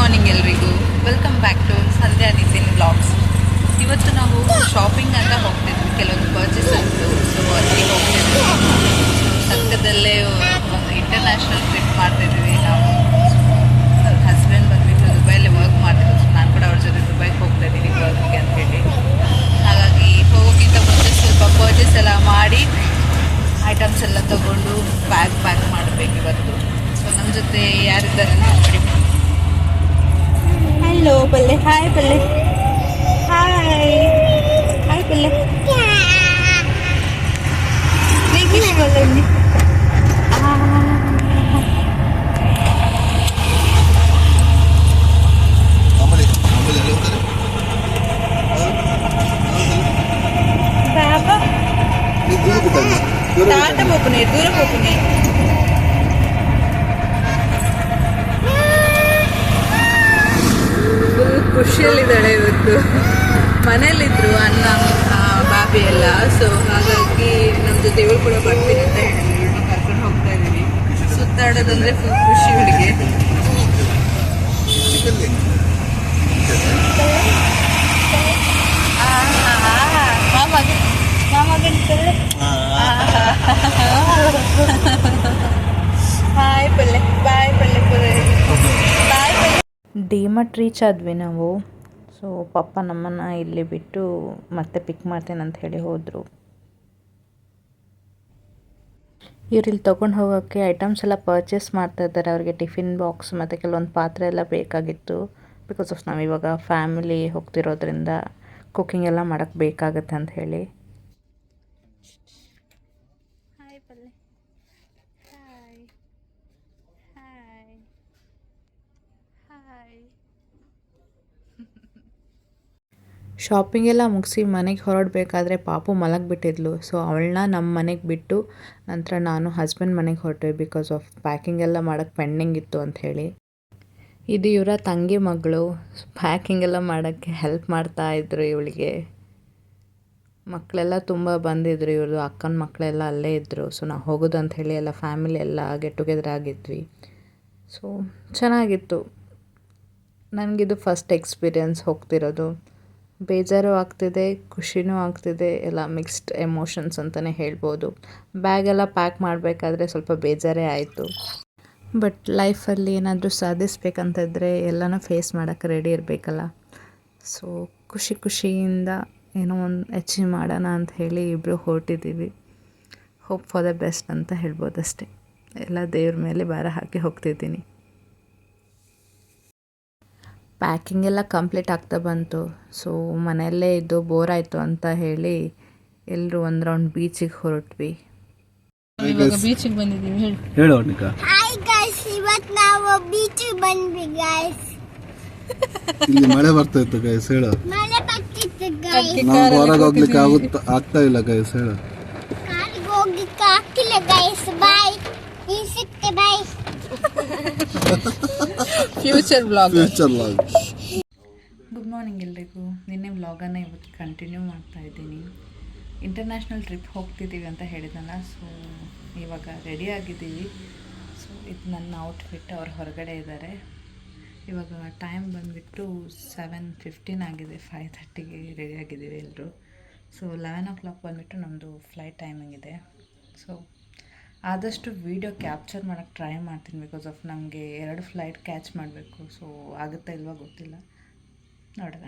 Morning ಎಲ್ರಿಗೂ welcome back to Sandhya Nitin blogs. ಇವತ್ತು ನಾವು ಶಾಪಿಂಗ್ ಅಂತ ಹೋಗ್ತಿದ್ವಿ, ಕೆಲವೊಂದು ಪರ್ಚೇಸ್ ಇತ್ತು. ಸೊ ಅಲ್ಲಿ ಹೋಗ್ತಿದ್ವಿ. ಸಂಘದಲ್ಲೇ ಒಂದು ಇಂಟರ್ನ್ಯಾಷನಲ್ ಟ್ರಿಪ್ ಮಾಡ್ತಿದ್ವಿ ನಾವು. ಹಸ್ಬೆಂಡ್ ಬಂದುಬಿಟ್ಟು ದುಬೈಯಲ್ಲಿ ವರ್ಕ್ ಮಾಡ್ತಿದ್ರು. ಸೊ ನಾನು ಕೂಡ ಅವ್ರ ಜೊತೆ ದುಬೈಗೆ ಹೋಗ್ತಾ ಇದ್ದೀನಿ ವರ್ಕ್ಗೆ ಅಂತೇಳಿ. ಹಾಗಾಗಿ ಹೋಗೋಕ್ಕಿಂತ ಮುಂಚೆ ಸ್ವಲ್ಪ ಪರ್ಚೇಸ್ ಎಲ್ಲ ಮಾಡಿ ಐಟಮ್ಸ್ ಎಲ್ಲ ತೊಗೊಂಡು ಪ್ಯಾಕ್ ಮಾಡಬೇಕು ಇವತ್ತು. ಸೊ ನಮ್ಮ ಜೊತೆ ಯಾರಿದ್ದಾರೆ ನೋಡಿ. ಹಲೋ ಪಲ್ಲೆ, ಹಾಯ್ ಪಲ್ಲೆ, ಹಾಯ್ ಹಾಯ್ ಪಲ್ಲೆ. ನೀಕಿಶ್ ಪಲ್ಲೆ బాబా తాట పోపునే దూర పోపునే. ಫುಲ್ ಖುಷಿಯಲ್ಲಿದ್ದಾಳೆ ಇವತ್ತು. ಮನೇಲಿದ್ರು ಅಣ್ಣ ಬಾಬಿ ಎಲ್ಲ. ಸೊ ಹಾಗಾಗಿ ನಮ್ಮ ಜೊತೆ ಇವಳು ಕೂಡ ಬರ್ತೀನಿ ಅಂತ ಹೇಳಿ ಇವಳನ್ನ ಕರ್ಕೊಂಡು ಹೋಗ್ತಾ ಇದ್ದೀವಿ. ಸುತ್ತಾಡೋದಂದ್ರೆ ಫುಲ್ ಖುಷಿ ಇವಳಿಗೆ. ಬಾಯ್ ಪಲ್ಲೆ, ಬಾಯ್ ಪಲ್ಲೆ, ಬಾಯ್ ಪಲ್ಲೆ. ಡಿಮಾರ್ಟ್ ರೀಚ್ ಆದ್ವಿ ನಾವು. ಸೊ ಪಪ್ಪ ನಮ್ಮನ್ನು ಇಲ್ಲಿ ಬಿಟ್ಟು ಮತ್ತೆ ಪಿಕ್ ಮಾಡ್ತೇನೆ ಅಂತ ಹೇಳಿ ಹೋದರು. ಇವ್ರು ಇಲ್ಲಿ ತೊಗೊಂಡು ಹೋಗೋಕ್ಕೆ ಐಟಮ್ಸ್ ಎಲ್ಲ ಪರ್ಚೇಸ್ ಮಾಡ್ತಾ ಇದ್ದಾರೆ. ಅವ್ರಿಗೆ ಟಿಫಿನ್ ಬಾಕ್ಸ್ ಮತ್ತು ಕೆಲವೊಂದು ಪಾತ್ರೆ ಎಲ್ಲ ಬೇಕಾಗಿತ್ತು. ಬಿಕಾಸ್ ಆಫ್ ನಾವು ಇವಾಗ ಫ್ಯಾಮಿಲಿ ಹೋಗ್ತಿರೋದ್ರಿಂದ ಕುಕ್ಕಿಂಗ್ ಎಲ್ಲ ಮಾಡೋಕ್ಕೆ ಬೇಕಾಗತ್ತೆ ಅಂತ ಹೇಳಿ. ಹಾಯ್ ಪಲ್ಲೆ, ಹಾಯ್ ಹಾಯ್ ಹಾಯ್. ಶಾಪಿಂಗ್ ಎಲ್ಲ ಮುಗಿಸಿ ಮನೆಗೆ ಹೊರಡಬೇಕಾದ್ರೆ ಪಾಪು ಮಲಗಿಬಿಟ್ಟಿದ್ಲು. ಸೊ ಅವಳನ್ನ ನಮ್ಮ ಮನೆಗೆ ಬಿಟ್ಟು ನಂತರ ನಾನು ಹಸ್ಬೆಂಡ್ ಮನೆಗೆ ಹೊರಟೆ. ಬಿಕಾಸ್ ಆಫ್ ಪ್ಯಾಕಿಂಗ್ ಎಲ್ಲ ಮಾಡೋಕ್ಕೆ ಪೆಂಡಿಂಗ್ ಇತ್ತು ಅಂಥೇಳಿ. ಇದು ಇವರ ತಂಗಿ ಮಗಳು. ಪ್ಯಾಕಿಂಗ್ ಎಲ್ಲ ಮಾಡೋಕ್ಕೆ ಹೆಲ್ಪ್ ಮಾಡ್ತಾಯಿದ್ರು ಇವಳಿಗೆ. ಮಕ್ಕಳೆಲ್ಲ ತುಂಬ ಬಂದಿದ್ರು. ಇವ್ರದ್ದು ಅಕ್ಕನ ಮಕ್ಕಳೆಲ್ಲ ಅಲ್ಲೇ ಇದ್ದರು. ಸೊ ನಾವು ಹೋಗೋದು ಅಂಥೇಳಿ ಎಲ್ಲ ಫ್ಯಾಮಿಲಿ ಎಲ್ಲ ಗೆಟ್ ಟುಗೆದರ್ ಆಗಿದ್ವಿ. ಸೊ ಚೆನ್ನಾಗಿತ್ತು. ನನಗಿದು ಫಸ್ಟ್ ಎಕ್ಸ್ಪೀರಿಯನ್ಸ್ ಹೋಗ್ತಿರೋದು. ಬೇಜಾರು ಆಗ್ತಿದೆ, ಖುಷಿನೂ ಆಗ್ತಿದೆ, ಎಲ್ಲ ಮಿಕ್ಸ್ಡ್ ಎಮೋಷನ್ಸ್ ಅಂತಲೇ ಹೇಳ್ಬೋದು. ಬ್ಯಾಗೆಲ್ಲ ಪ್ಯಾಕ್ ಮಾಡಬೇಕಾದ್ರೆ ಸ್ವಲ್ಪ ಬೇಜಾರೇ ಆಯಿತು. ಬಟ್ ಲೈಫಲ್ಲಿ ಏನಾದರೂ ಸಾಧಿಸ್ಬೇಕಂತಿದ್ರೆ ಎಲ್ಲನೂ ಫೇಸ್ ಮಾಡೋಕ್ಕೆ ರೆಡಿ ಇರಬೇಕಲ್ಲ. ಸೊ ಖುಷಿಯಿಂದ ಏನೋ ಒಂದು ಅಚೀವ್ ಮಾಡೋಣ ಅಂತ ಹೇಳಿ ಇಬ್ಬರು ಹೊರಟಿದ್ದೀವಿ. ಹೋಪ್ ಫಾರ್ ದ ಬೆಸ್ಟ್ ಅಂತ ಹೇಳ್ಬೋದು ಅಷ್ಟೇ. ಎಲ್ಲ ದೇವ್ರ ಮೇಲೆ ಭಾರ ಹಾಕಿ ಹೋಗ್ತಿದ್ದೀನಿ. ಪ್ಯಾಕಿಂಗ್ ಎಲ್ಲ ಕಂಪ್ಲೀಟ್ ಆಗ್ತಾ ಬಂತು. ಸೊ ಮನೆಯಲ್ಲೇ ಇದ್ದು ಬೋರ್ ಆಯಿತು ಅಂತ ಹೇಳಿ ಎಲ್ಲರೂ ಒಂದು ರೌಂಡ್ ಬೀಚಿಗೆ ಹೊರಟ್ವಿ. ಇವಾಗ ಬೀಚಿಗೆ ಬಂದಿದ್ದೀವಿ. ಹೇಳು ಅನಿಕಾ. ಹಾಯ್ ಗೈಸ್, ಇವತ್ತು ನಾವು ಬೀಚಿಗೆ ಬಂದ್ವಿ ಗೈಸ್. ಇಲ್ಲಿ ಮಳೆ ಬರ್ತಾ ಇತ್ತು ಗೈಸ್. ಹೇಳು. ಮಳೆ ಬರ್ತಿತ್ತು ಗೈಸ್. ನಾವು ಹೊರಗೆ ಹೋಗ್ಲಿಕ್ಕೆ ಆಗ್ತಾ ಇಲ್ಲ ಗೈಸ್. ಹೇಳು. ಕಾರಿಗೆ ಹೋಗ್ಲಿಕ್ಕೆ ಆಗ್ತಿಲ್ಲ ಗೈಸ್. ಬಾಯ್, ಈ ಸಿಕ್ತೆ bye. Future blog. Good morning ಎಲ್ರಿಗೂ. ನಿನ್ನೆ ವ್ಲಾಗನ್ನು ಇವತ್ತು ಕಂಟಿನ್ಯೂ ಮಾಡ್ತಾ ಇದ್ದೀನಿ. ಇಂಟರ್ನ್ಯಾಷನಲ್ ಟ್ರಿಪ್ ಹೋಗ್ತಿದ್ದೀವಿ ಅಂತ ಹೇಳಿದ್ನಲ್ಲ. ಸೊ ಇವಾಗ ರೆಡಿ ಆಗಿದ್ದೀವಿ. ಸೊ ಇದು ನನ್ನ ಔಟ್ಫಿಟ್. ಅವ್ರು ಹೊರಗಡೆ ಇದ್ದಾರೆ. ಇವಾಗ ಟೈಮ್ ಬಂದುಬಿಟ್ಟು 7:15 ಆಗಿದೆ. 5:30ಗೆ ರೆಡಿ ಆಗಿದ್ದೀವಿ ಎಲ್ಲರೂ. ಸೊ 11 o'clock ಬಂದುಬಿಟ್ಟು ನಮ್ಮದು ಫ್ಲೈಟ್ ಟೈಮಿಂಗ್ ಇದೆ. ಸೊ ಆದಷ್ಟು ವೀಡಿಯೋ ಕ್ಯಾಪ್ಚರ್ ಮಾಡೋಕ್ಕೆ ಟ್ರೈ ಮಾಡ್ತೀನಿ. ಬಿಕಾಸ್ ಆಫ್ ನಮಗೆ 2 ಫ್ಲೈಟ್ ಕ್ಯಾಚ್ ಮಾಡಬೇಕು. ಸೊ ಆಗುತ್ತಾ ಇಲ್ವಾ ಗೊತ್ತಿಲ್ಲ, ನೋಡೋಣ.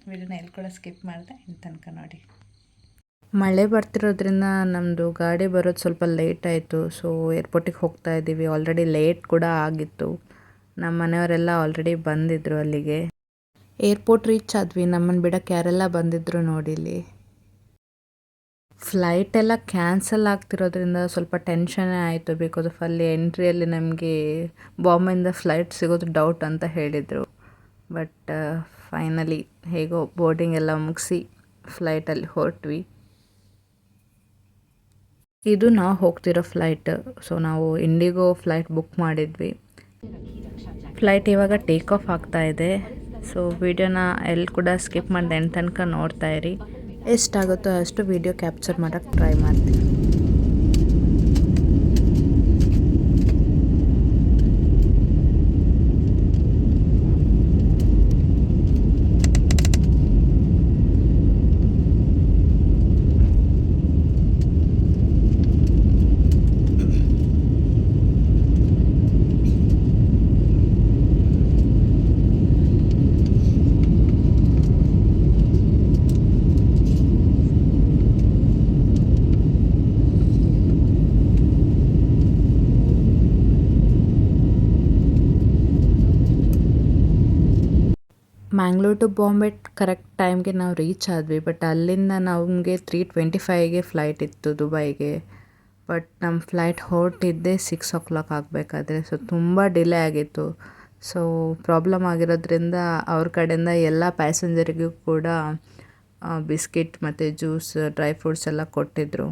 ವೀಡಿಯೋನ ಎಲ್ಲಿ ಕೂಡ ಸ್ಕಿಪ್ ಮಾಡಿದೆ ಇನ್ನು ತನಕ ನೋಡಿ. ಮಳೆ ಬರ್ತಿರೋದ್ರಿಂದ ನಮ್ಮದು ಗಾಡಿ ಬರೋದು ಸ್ವಲ್ಪ ಲೇಟ್ ಆಯಿತು. ಸೊ ಏರ್ಪೋರ್ಟಿಗೆ ಹೋಗ್ತಾ ಇದ್ದೀವಿ. ಆಲ್ರೆಡಿ ಲೇಟ್ ಕೂಡ ಆಗಿತ್ತು. ನಮ್ಮ ಮನೆಯವರೆಲ್ಲ ಆಲ್ರೆಡಿ ಬಂದಿದ್ದರು ಅಲ್ಲಿಗೆ. ಏರ್ಪೋರ್ಟ್ ರೀಚ್ ಆದ್ವಿ. ನಮ್ಮನ್ನು ಬಿಡೋಕ್ಕೆ ಯಾರೆಲ್ಲ ಬಂದಿದ್ದರು ನೋಡಿಲಿ. ಫ್ಲೈಟ್ ಎಲ್ಲ ಕ್ಯಾನ್ಸಲ್ ಆಗ್ತಿರೋದ್ರಿಂದ ಸ್ವಲ್ಪ ಟೆನ್ಷನ್ನೇ ಆಯಿತು. ಬಿಕಾಸ್ ಆಫ್ ಅಲ್ಲಿ ಎಂಟ್ರಿಯಲ್ಲಿ ನಮಗೆ ಬಾಂಬೆಯಿಂದ ಫ್ಲೈಟ್ ಸಿಗೋದು ಡೌಟ್ ಅಂತ ಹೇಳಿದರು. ಬಟ್ ಫೈನಲಿ ಹೇಗೋ ಬೋರ್ಡಿಂಗ್ ಎಲ್ಲ ಮುಗಿಸಿ ಫ್ಲೈಟಲ್ಲಿ ಹೊರಟ್ವಿ. ಇದು ನಾವು ಹೋಗ್ತಿರೋ ಫ್ಲೈಟ್. ಸೊ ನಾವು ಇಂಡಿಗೋ ಫ್ಲೈಟ್ ಬುಕ್ ಮಾಡಿದ್ವಿ. ಫ್ಲೈಟ್ ಇವಾಗ ಟೇಕ್ ಆಫ್ ಆಗ್ತಾ ಇದೆ. ಸೊ ವಿಡಿಯೋನ ಎಲ್ಲಿ ಕೂಡ ಸ್ಕಿಪ್ ಮಾಡಿದೆ ಎಂಡ್ ತನಕ ನೋಡ್ತಾ ಇರಿ. ಎಷ್ಟಾಗುತ್ತೋ ಅಷ್ಟು ವಿಡಿಯೋ ಕ್ಯಾಪ್ಚರ್ ಮಾಡೋಕ್ಕೆ ಟ್ರೈ ಮಾಡ್ತೀನಿ. ಮ್ಯಾಂಗ್ಳೂರ್ ಟು ಬಾಂಬೆ ಕರೆಕ್ಟ್ ಟೈಮ್ಗೆ ನಾವು ರೀಚ್ ಆದ್ವಿ. ಬಟ್ ಅಲ್ಲಿಂದ ನಮಗೆ 3:25ಗೆ ಫ್ಲೈಟ್ ಇತ್ತು ದುಬೈಗೆ. ಬಟ್ ನಮ್ಮ ಫ್ಲೈಟ್ ಹೊರಟಿದ್ದೆ 6 ಆಗಬೇಕಾದ್ರೆ. ಸೊ ತುಂಬ ಡಿಲೇ ಆಗಿತ್ತು. ಸೊ ಪ್ರಾಬ್ಲಮ್ ಆಗಿರೋದ್ರಿಂದ ಅವ್ರ ಕಡೆಯಿಂದ ಎಲ್ಲ ಪ್ಯಾಸೆಂಜರಿಗೂ ಕೂಡ ಬಿಸ್ಕಿಟ್ ಮತ್ತು ಜ್ಯೂಸ್, ಡ್ರೈ ಫ್ರೂಟ್ಸ್ ಎಲ್ಲ ಕೊಟ್ಟಿದ್ದರು.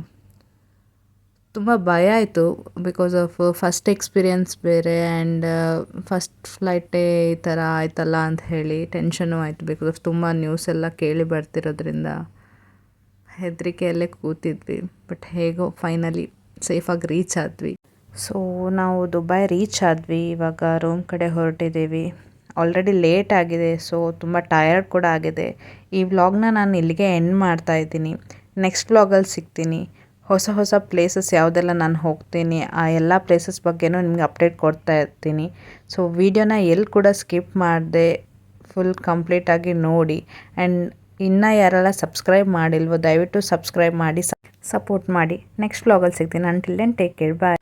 ತುಂಬ ಭಯ ಆಯಿತು ಬಿಕಾಸ್ ಆಫ್ ಫಸ್ಟ್ ಎಕ್ಸ್ಪೀರಿಯನ್ಸ್ ಬೇರೆ ಆ್ಯಂಡ್ ಫಸ್ಟ್ ಫ್ಲೈಟೇ ಈ ಥರ ಆಯ್ತಲ್ಲ ಅಂತ ಹೇಳಿ ಟೆನ್ಷನು ಆಯಿತು. ಬಿಕಾಸ್ ಆಫ್ ತುಂಬ ನ್ಯೂಸ್ ಎಲ್ಲ ಕೇಳಿ ಬರ್ತಿರೋದ್ರಿಂದ ಹೆದರಿಕೆಯಲ್ಲೇ ಕೂತಿದ್ವಿ. ಬಟ್ ಹೇಗೋ ಫೈನಲಿ ಸೇಫಾಗಿ ರೀಚ್ ಆದ್ವಿ. ಸೊ ನಾವು ದುಬೈ ರೀಚ್ ಆದ್ವಿ. ಇವಾಗ ರೂಮ್ ಕಡೆ ಹೊರಟಿದ್ದೀವಿ. ಆಲ್ರೆಡಿ ಲೇಟ್ ಆಗಿದೆ, ಸೊ ತುಂಬ ಟಯರ್ಡ್ ಕೂಡ ಆಗಿದೆ. ಈ ವ್ಲಾಗ್ನ ನಾನು ಇಲ್ಲಿಗೆ ಎಂಡ್ ಮಾಡ್ತಾಯಿದ್ದೀನಿ. ನೆಕ್ಸ್ಟ್ ವ್ಲಾಗಲ್ಲಿ ಸಿಗ್ತೀನಿ. ಹೊಸ ಪ್ಲೇಸಸ್ ಯಾವುದೆಲ್ಲ ನಾನು ಹೋಗ್ತೀನಿ ಆ ಎಲ್ಲ ಪ್ಲೇಸಸ್ ಬಗ್ಗೆನೂ ನಿಮ್ಗೆ ಅಪ್ಡೇಟ್ ಕೊಡ್ತಾ ಇರ್ತೀನಿ. ಸೊ ವಿಡಿಯೋನ ಎಲ್ಲಿ ಕೂಡ ಸ್ಕಿಪ್ ಮಾಡದೆ ಫುಲ್ ಕಂಪ್ಲೀಟಾಗಿ ನೋಡಿ. ಆ್ಯಂಡ್ ಇನ್ನೂ ಯಾರೆಲ್ಲ ಸಬ್ಸ್ಕ್ರೈಬ್ ಮಾಡಿಲ್ವೋ ದಯವಿಟ್ಟು ಸಬ್ಸ್ಕ್ರೈಬ್ ಮಾಡಿ ಸಪೋರ್ಟ್ ಮಾಡಿ. ನೆಕ್ಸ್ಟ್ ವ್ಲಾಗಲ್ಲಿ ಸಿಗ್ತೀನಿ. ಅಂಟಿಲ್ ದೆನ್ ಟೇಕ್ ಕೇರ್, ಬಾಯ್.